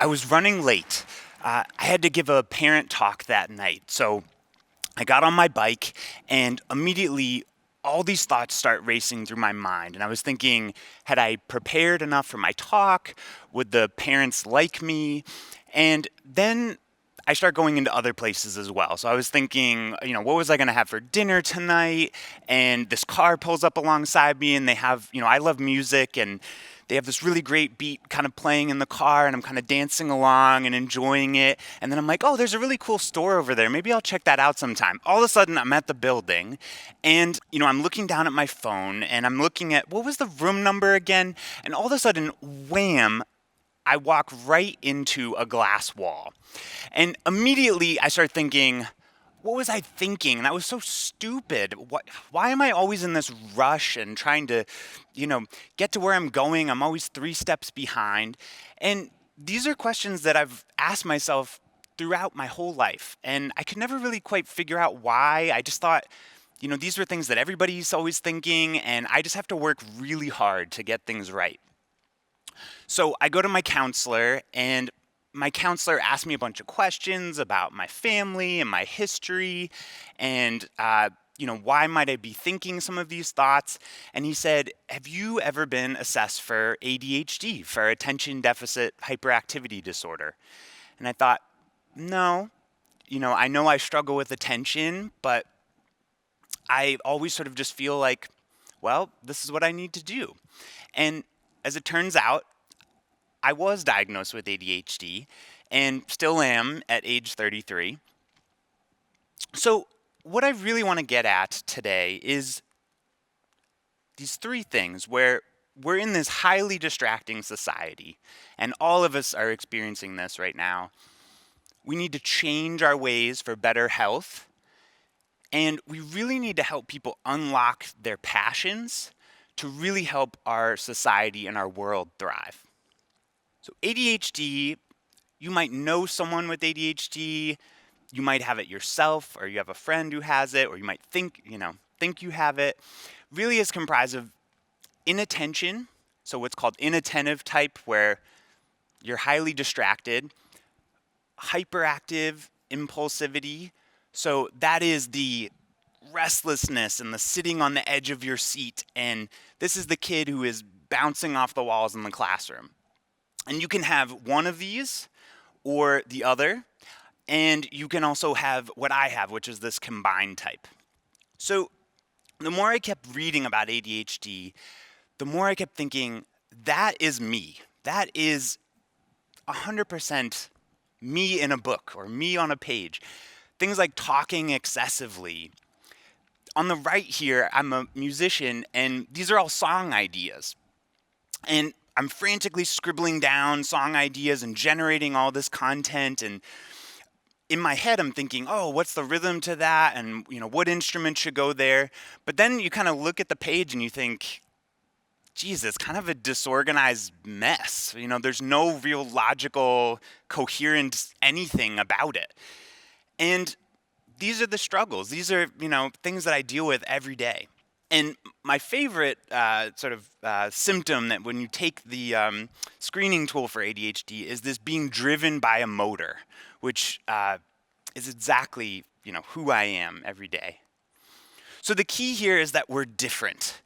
I was running late. I had to give a parent talk that night. So I got on my bike and immediately all these thoughts start racing through my mind. And I was thinking, had I prepared enough for my talk? Would the parents like me? And then I start going into other places as well. So I was thinking, what was I going to have for dinner tonight? And this car pulls up alongside me and they have, I love music and they have this really great beat kind of playing in the car and I'm kind of dancing along and enjoying it. And then I'm like, oh, there's a really cool store over there. Maybe I'll check that out sometime. All of a sudden I'm at the building and, I'm looking down at my phone and I'm looking at, what was the room number again? And all of a sudden, wham, I walk right into a glass wall. And immediately I start thinking, what was I thinking? That was so stupid. Why am I always in this rush and trying to, get to where I'm going? I'm always 3 steps behind. And these are questions that I've asked myself throughout my whole life. And I could never really quite figure out why. I just thought, these were things that everybody's always thinking, and I just have to work really hard to get things right. So I go to my counselor, and my counselor asked me a bunch of questions about my family and my history, and why might I be thinking some of these thoughts? And he said, "Have you ever been assessed for ADHD, for attention deficit hyperactivity disorder?" And I thought, no, I know I struggle with attention, but I always sort of just feel like, well, this is what I need to do. And as it turns out, I was diagnosed with ADHD and still am at age 33. So, what I really want to get at today is these 3 things where we're in this highly distracting society, and all of us are experiencing this right now. We need to change our ways for better health, and we really need to help people unlock their passions to really help our society and our world thrive. So ADHD, you might know someone with ADHD, you might have it yourself, or you have a friend who has it, or you might think you have it. Really is comprised of inattention, so what's called inattentive type, where you're highly distracted, hyperactive impulsivity, so that is the restlessness and the sitting on the edge of your seat, and this is the kid who is bouncing off the walls in the classroom. And you can have one of these or the other, and you can also have what I have, which is this combined type. So the more I kept reading about ADHD, the more I kept thinking, that is me. That is 100% me in a book or me on a page. Things like talking excessively. On the right here, I'm a musician, and these are all song ideas. And I'm frantically scribbling down song ideas and generating all this content. And in my head, I'm thinking, oh, what's the rhythm to that? And, what instrument should go there? But then you kind of look at the page and you think, geez, it's kind of a disorganized mess. There's no real logical, coherent anything about it. And these are the struggles. These are, things that I deal with every day. And my favorite symptom that when you take the screening tool for ADHD is this being driven by a motor, which is exactly, who I am every day. So the key here is that we're different.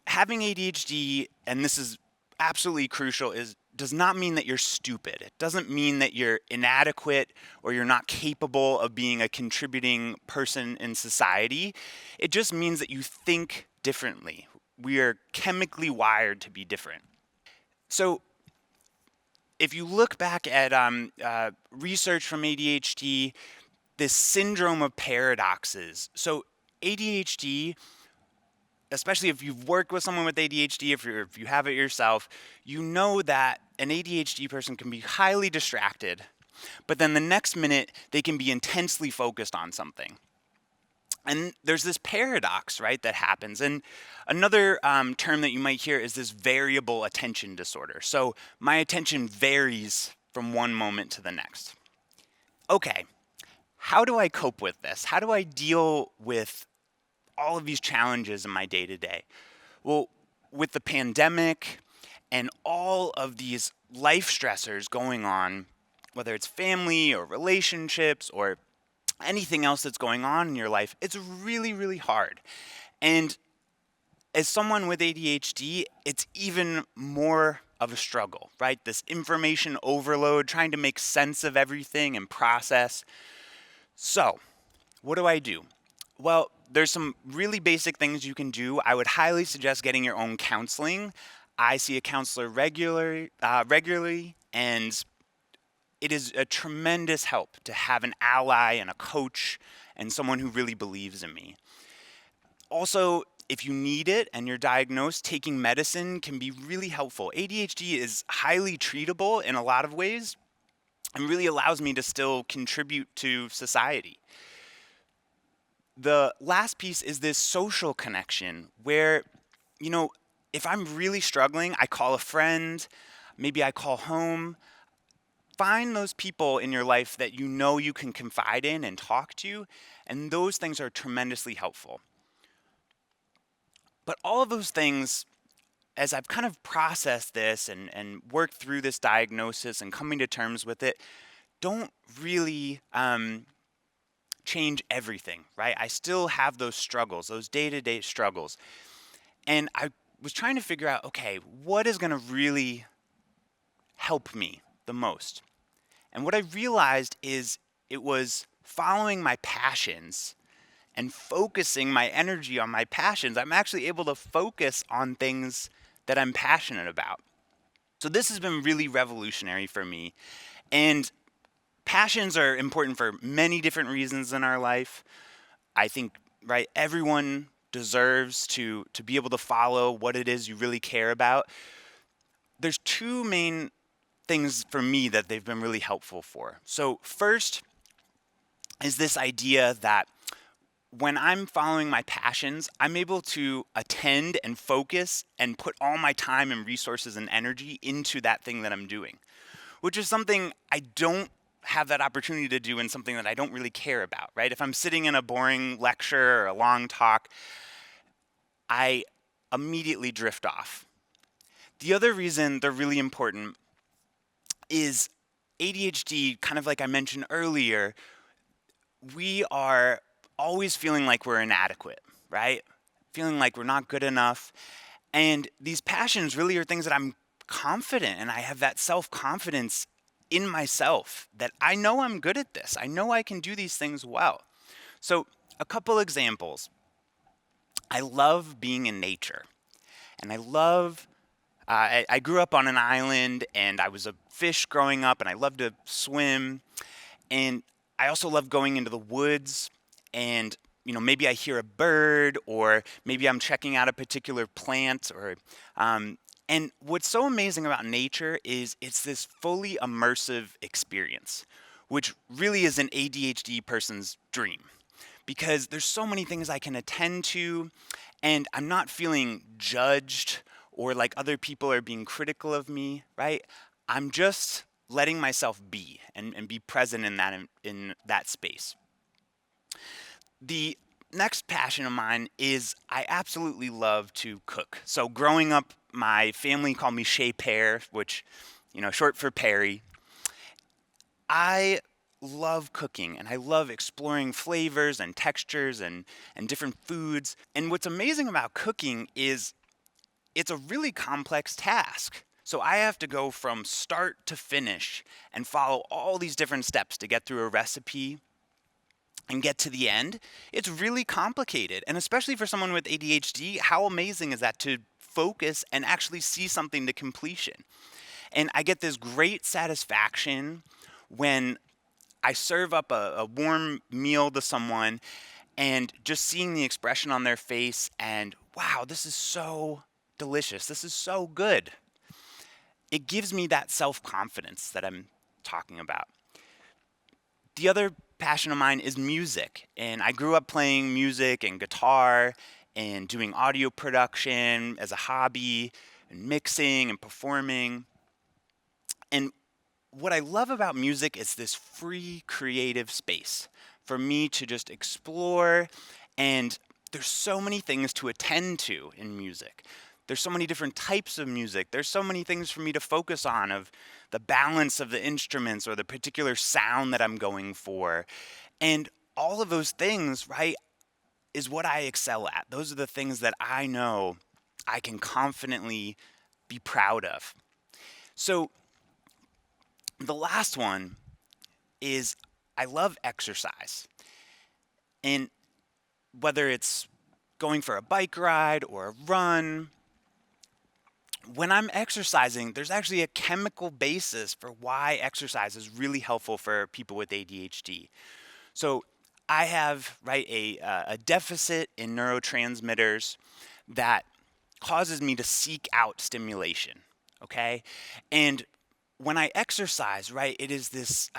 Having ADHD, and this is absolutely crucial, does not mean that you're stupid. It doesn't mean that you're inadequate or you're not capable of being a contributing person in society. It just means that you think differently. We are chemically wired to be different. So if you look back at research from ADHD, this syndrome of paradoxes. So ADHD, especially if you've worked with someone with ADHD, if you have it yourself, you know that an ADHD person can be highly distracted, but then the next minute they can be intensely focused on something. And there's this paradox, right, that happens. And another term that you might hear is this variable attention disorder. So my attention varies from one moment to the next. Okay, how do I cope with this? How do I deal with all of these challenges in my day-to-day? Well, with the pandemic and all of these life stressors going on, whether it's family or relationships or anything else that's going on in your life, it's really, really hard. And as someone with ADHD, it's even more of a struggle, right? This information overload, trying to make sense of everything and process. So, what do I do? Well, there's some really basic things you can do. I would highly suggest getting your own counseling. I see a counselor regularly, and it is a tremendous help to have an ally and a coach and someone who really believes in me. Also, if you need it and you're diagnosed, taking medicine can be really helpful. ADHD is highly treatable in a lot of ways and really allows me to still contribute to society. The last piece is this social connection where, you know, if I'm really struggling, I call a friend, maybe I call home. Find those people in your life that you know you can confide in and talk to, and those things are tremendously helpful. But all of those things, as I've kind of processed this and worked through this diagnosis and coming to terms with it, don't really change everything, right? I still have those struggles, those day-to-day struggles. And I was trying to figure out, okay, what is going to really help me the most? And what I realized is it was following my passions and focusing my energy on my passions. I'm actually able to focus on things that I'm passionate about. So this has been really revolutionary for me. And passions are important for many different reasons in our life. I think, right, everyone deserves to be able to follow what it is you really care about. There's two main things for me that they've been really helpful for. So first is this idea that when I'm following my passions, I'm able to attend and focus and put all my time and resources and energy into that thing that I'm doing, which is something I don't have that opportunity to do in something that I don't really care about, right? If I'm sitting in a boring lecture or a long talk, I immediately drift off. The other reason they're really important is ADHD, kind of like I mentioned earlier, we are always feeling like we're inadequate, right? Feeling like we're not good enough. And these passions really are things that I'm confident and I have that self-confidence in myself that I know I'm good at this. I know I can do these things well. So, a couple examples. I love being in nature. And I grew up on an island and I was a fish growing up and I loved to swim. And I also love going into the woods and maybe I hear a bird or maybe I'm checking out a particular plant and what's so amazing about nature is it's this fully immersive experience, which really is an ADHD person's dream because there's so many things I can attend to and I'm not feeling judged or like other people are being critical of me, right? I'm just letting myself be and be present in that space. The next passion of mine is I absolutely love to cook. So growing up, my family called me Shea Pear, which, short for Perry. I love cooking and I love exploring flavors and textures and different foods. And what's amazing about cooking is it's a really complex task. So I have to go from start to finish and follow all these different steps to get through a recipe and get to the end. It's really complicated. And especially for someone with ADHD, how amazing is that to focus and actually see something to completion? And I get this great satisfaction when I serve up a warm meal to someone and just seeing the expression on their face and, wow, this is so delicious. This is so good. It gives me that self-confidence that I'm talking about. The other passion of mine is music, and I grew up playing music and guitar and doing audio production as a hobby and mixing and performing. And what I love about music is this free creative space for me to just explore, and there's so many things to attend to in music. There's so many different types of music. There's so many things for me to focus on of the balance of the instruments or the particular sound that I'm going for. And all of those things, right, is what I excel at. Those are the things that I know I can confidently be proud of. So the last one is I love exercise. And whether it's going for a bike ride or a run, when I'm exercising, there's actually a chemical basis for why exercise is really helpful for people with ADHD. So I have, right, a deficit in neurotransmitters that causes me to seek out stimulation, okay? And when I exercise, right, it is this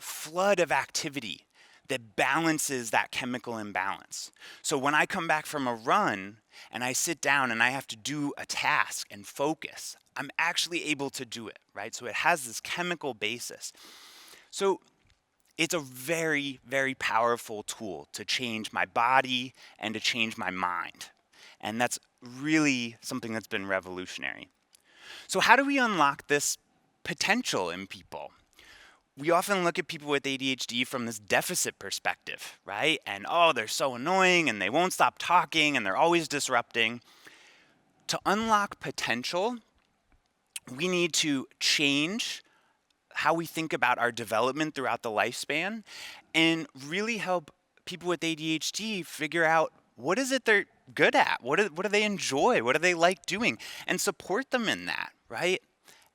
flood of activity that balances that chemical imbalance. So when I come back from a run and I sit down and I have to do a task and focus, I'm actually able to do it, right? So it has this chemical basis. So it's a very, very powerful tool to change my body and to change my mind. And that's really something that's been revolutionary. So how do we unlock this potential in people? We often look at people with ADHD from this deficit perspective, right? And oh, they're so annoying and they won't stop talking and they're always disrupting. To unlock potential, we need to change how we think about our development throughout the lifespan and really help people with ADHD figure out what is it they're good at? What do they enjoy? What do they like doing? And support them in that, right?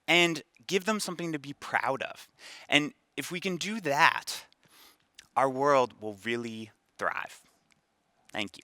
And give them something to be proud of. And if we can do that, our world will really thrive. Thank you.